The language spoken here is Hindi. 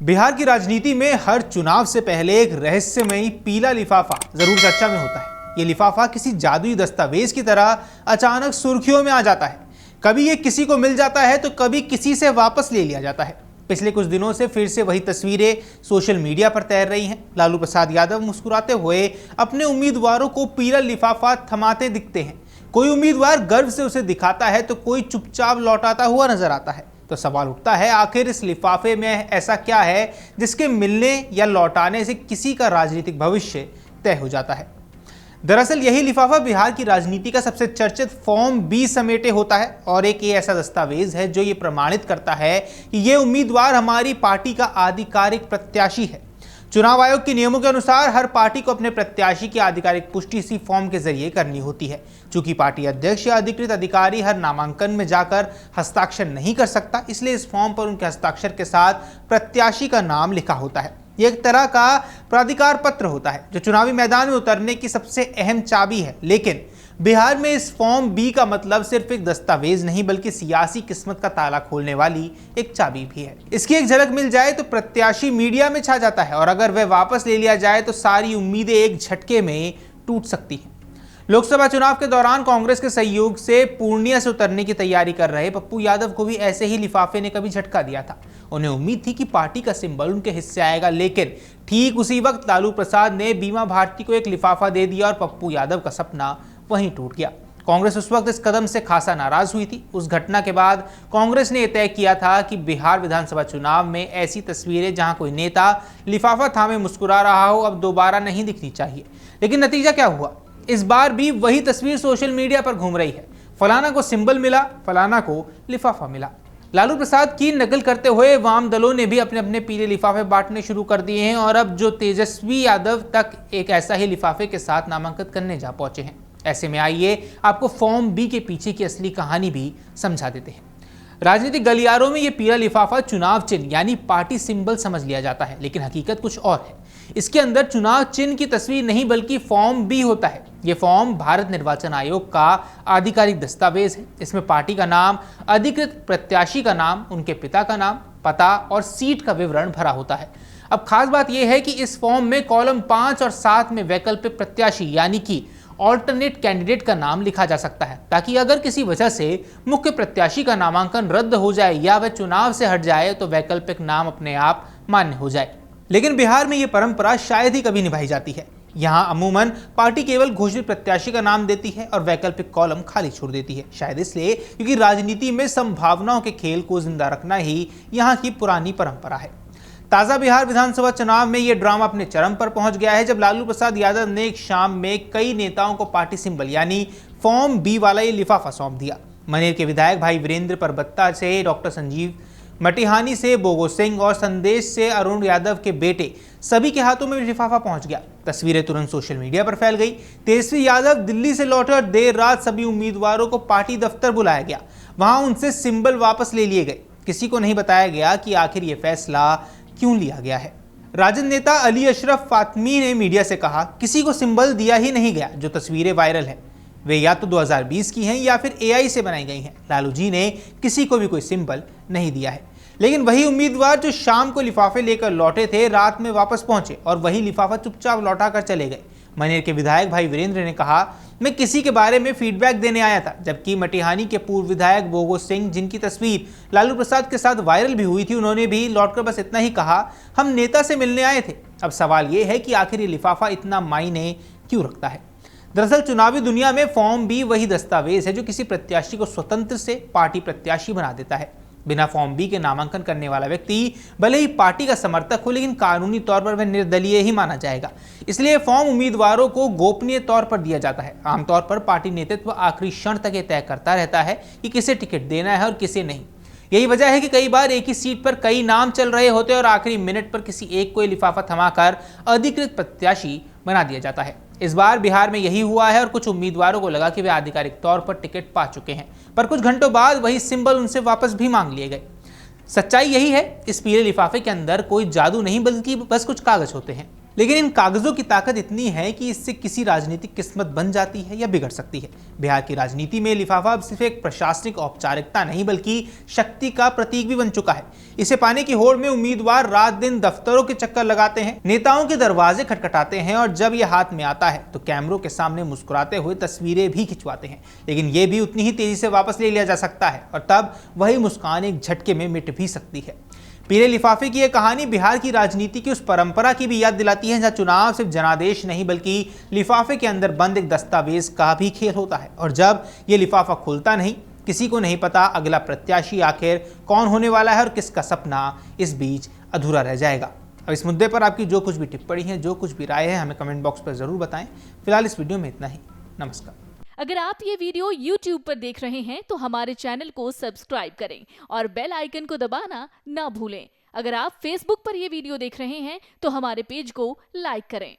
बिहार की राजनीति में हर चुनाव से पहले एक रहस्यमयी पीला लिफाफा जरूर चर्चा में होता है। ये लिफाफा किसी जादुई दस्तावेज की तरह अचानक सुर्खियों में आ जाता है। कभी ये किसी को मिल जाता है तो कभी किसी से वापस ले लिया जाता है। पिछले कुछ दिनों से फिर से वही तस्वीरें सोशल मीडिया पर तैर रही हैं। लालू प्रसाद यादव मुस्कुराते हुए अपने उम्मीदवारों को पीला लिफाफा थमाते दिखते हैं। कोई उम्मीदवार गर्व से उसे दिखाता है तो कोई चुपचाप लौटाता हुआ नजर आता है। तो सवाल उठता है, आखिर इस लिफाफे में ऐसा क्या है जिसके मिलने या लौटाने से किसी का राजनीतिक भविष्य तय हो जाता है। दरअसल यही लिफाफा बिहार की राजनीति का सबसे चर्चित फॉर्म 20 समेटे होता है और एक ये ऐसा दस्तावेज है जो ये प्रमाणित करता है कि ये उम्मीदवार हमारी पार्टी का आधिकारिक प्रत्याशी है। चुनाव आयोग के नियमों के अनुसार हर पार्टी को अपने प्रत्याशी की आधिकारिक पुष्टि इसी फॉर्म के जरिए करनी होती है। चूंकि पार्टी अध्यक्ष या अधिकृत अधिकारी हर नामांकन में जाकर हस्ताक्षर नहीं कर सकता, इसलिए इस फॉर्म पर उनके हस्ताक्षर के साथ प्रत्याशी का नाम लिखा होता है। ये एक तरह का प्राधिकार पत्र होता है जो चुनावी मैदान में उतरने की सबसे अहम चाबी है। लेकिन बिहार में इस फॉर्म बी का मतलब सिर्फ एक दस्तावेज नहीं बल्कि सियासी किस्मत का ताला खोलने वाली एक चाबी भी है। इसकी एक झलक मिल जाए तो प्रत्याशी मीडिया में छा जाता है और अगर वह वापस ले लिया जाए तो सारी उम्मीदें एक झटके में टूट सकती हैं। लोकसभा चुनाव के दौरान कांग्रेस के सहयोग से पूर्णिया से उतरने की तैयारी कर रहे पप्पू यादव को भी ऐसे ही लिफाफे ने कभी झटका दिया था। उन्हें उम्मीद थी कि पार्टी का सिंबल उनके हिस्से आएगा, लेकिन ठीक उसी वक्त लालू प्रसाद ने बीमा भारती को एक लिफाफा दे दिया और पप्पू यादव का सपना वहीं टूट गया। कांग्रेस उस वक्त इस कदम से खासा नाराज हुई थी। उस घटना के बाद कांग्रेस ने यह तय किया था कि बिहार विधानसभा चुनाव में ऐसी तस्वीरें जहां कोई नेता लिफाफा थामे मुस्कुरा रहा हो अब दोबारा नहीं दिखनी चाहिए। लेकिन नतीजा क्या हुआ? इस बार भी वही तस्वीर सोशल मीडिया पर घूम रही है। फलाना को सिंबल मिला, फलाना को लिफाफा मिला। लालू प्रसाद की नकल करते हुए वाम दलों ने भी अपने अपने पीले लिफाफे बांटने शुरू कर दिए हैं और अब जो तेजस्वी यादव तक एक ऐसा ही लिफाफे के साथ नामांकन करने जा पहुंचे हैं। ऐसे में आइए आपको फॉर्म बी के पीछे की असली कहानी भी समझा देते हैं। राजनीतिक गलियारों में यह पीला लिफाफा चुनाव चिन्ह यानी पार्टी सिंबल समझ लिया जाता है, लेकिन हकीकत कुछ और है। इसके अंदर चुनाव चिन्ह की तस्वीर नहीं बल्कि फॉर्म बी होता है। यह फॉर्म भारत निर्वाचन आयोग का आधिकारिक दस्तावेज है। इसमें पार्टी का नाम, अधिकृत प्रत्याशी का नाम, उनके पिता का नाम, पता और सीट का विवरण भरा होता है। अब खास बात यह है कि इस फॉर्म में कॉलम 5 और 7 में वैकल्पिक प्रत्याशी यानी कि ऑल्टरनेट कैंडिडेट का नाम लिखा जा सकता है, ताकि अगर किसी वजह से मुख्य प्रत्याशी का नामांकन रद्द हो जाए या वह चुनाव से हट जाए तो वैकल्पिक नाम अपने आप मान्य हो जाए। लेकिन बिहार में यह परंपरा शायद ही कभी निभाई जाती है। यहाँ अमूमन पार्टी केवल घोषित प्रत्याशी का नाम देती है और वैकल्पिक कॉलम खाली छोड़ देती है। शायद इसलिए क्योंकि राजनीति में संभावनाओं के खेल को जिंदा रखना ही यहाँ की पुरानी परंपरा है। ताजा बिहार विधानसभा चुनाव में यह ड्रामा अपने चरम पर पहुंच गया है जब लालू प्रसाद यादव ने एक शाम में कई नेताओं को पार्टी सिंबल यानी फॉर्म बी वाला ये लिफाफा सौंप दिया। मनेर के विधायक भाई वीरेंद्र परबत्ता से डॉक्टर संजीव, मटिहानी से बोगो सिंह और संदेश से अरुण यादव के बेटे, सभी के हाथों में लिफाफा पहुंच गया। तस्वीरें तुरंत सोशल मीडिया पर फैल गई। तेजस्वी यादव दिल्ली से लौटे और देर रात सभी उम्मीदवारों को पार्टी दफ्तर बुलाया गया। वहां उनसे सिंबल वापस ले लिए गए। किसी को नहीं बताया गया कि आखिर यह फैसला क्यों लिया गया है। राजद नेता अली अशरफ फातमी ने मीडिया से कहा, किसी को सिंबल दिया ही नहीं गया। जो तस्वीरें वायरल हैं वे या तो 2020 की हैं या फिर एआई से बनाई गई हैं। लालू जी ने किसी को भी कोई सिंबल नहीं दिया है। लेकिन वही उम्मीदवार जो शाम को लिफाफे लेकर लौटे थे रात में वापस पहुंचे और वही लिफाफा चुपचाप लौटा कर चले गए। मनेर के विधायक भाई वीरेंद्र ने कहा, मैं किसी के बारे में फीडबैक देने आया था। जबकि मटिहानी के पूर्व विधायक बोगो सिंह, जिनकी तस्वीर लालू प्रसाद के साथ वायरल भी हुई थी, उन्होंने भी लौटकर बस इतना ही कहा, हम नेता से मिलने आए थे। अब सवाल यह है कि आखिर ये लिफाफा इतना मायने क्यों रखता है। दरअसल चुनावी दुनिया में फॉर्म बी वही दस्तावेज है जो किसी प्रत्याशी को स्वतंत्र से पार्टी प्रत्याशी बना देता है। बिना फॉर्म बी के नामांकन करने वाला व्यक्ति भले ही पार्टी का समर्थक हो, लेकिन कानूनी तौर पर वह निर्दलीय ही माना जाएगा। इसलिए फॉर्म उम्मीदवारों को गोपनीय तौर पर दिया जाता है। आमतौर पर पार्टी नेतृत्व आखिरी क्षण तक ये तय करता रहता है कि किसे टिकट देना है और किसे नहीं। यही वजह है कि कई बार एक ही सीट पर कई नाम चल रहे होते हैं और आखिरी मिनट पर किसी एक को लिफाफा थमाकर अधिकृत प्रत्याशी बना दिया जाता है। इस बार बिहार में यही हुआ है और कुछ उम्मीदवारों को लगा कि वे आधिकारिक तौर पर टिकट पा चुके हैं, पर कुछ घंटों बाद वही सिंबल उनसे वापस भी मांग लिए गए। सच्चाई यही है, इस पीले लिफाफे के अंदर कोई जादू नहीं बल्कि बस कुछ कागज होते हैं। लेकिन इन कागजों की ताकत इतनी है कि इससे किसी राजनीतिक किस्मत बन जाती है या बिगड़ सकती है। बिहार की राजनीति में लिफाफा अब सिर्फ एक प्रशासनिक औपचारिकता नहीं बल्कि शक्ति का प्रतीक भी बन चुका है। इसे पाने की होड़ में उम्मीदवार रात दिन दफ्तरों के चक्कर लगाते हैं, नेताओं के दरवाजे खटखटाते हैं और जब यह हाथ में आता है तो कैमरों के सामने मुस्कुराते हुए तस्वीरें भी खिंचवाते हैं। लेकिन यह भी उतनी ही तेजी से वापस ले लिया जा सकता है और तब वही मुस्कान एक झटके में मिट भी सकती है। पीले लिफाफे की यह कहानी बिहार की राजनीति की उस परंपरा की भी याद दिलाती है जहां चुनाव सिर्फ जनादेश नहीं बल्कि लिफाफे के अंदर बंद एक दस्तावेज का भी खेल होता है। और जब ये लिफाफा खुलता नहीं, किसी को नहीं पता अगला प्रत्याशी आखिर कौन होने वाला है और किसका सपना इस बीच अधूरा रह जाएगा। अब इस मुद्दे पर आपकी जो कुछ भी टिप्पणी है, जो कुछ भी राय है, हमें कमेंट बॉक्स पर जरूर बताएं। फिलहाल इस वीडियो में इतना ही। नमस्कार। अगर आप ये वीडियो YouTube पर देख रहे हैं तो हमारे चैनल को सब्सक्राइब करें और बेल आइकन को दबाना ना भूलें। अगर आप Facebook पर ये वीडियो देख रहे हैं तो हमारे पेज को लाइक करें।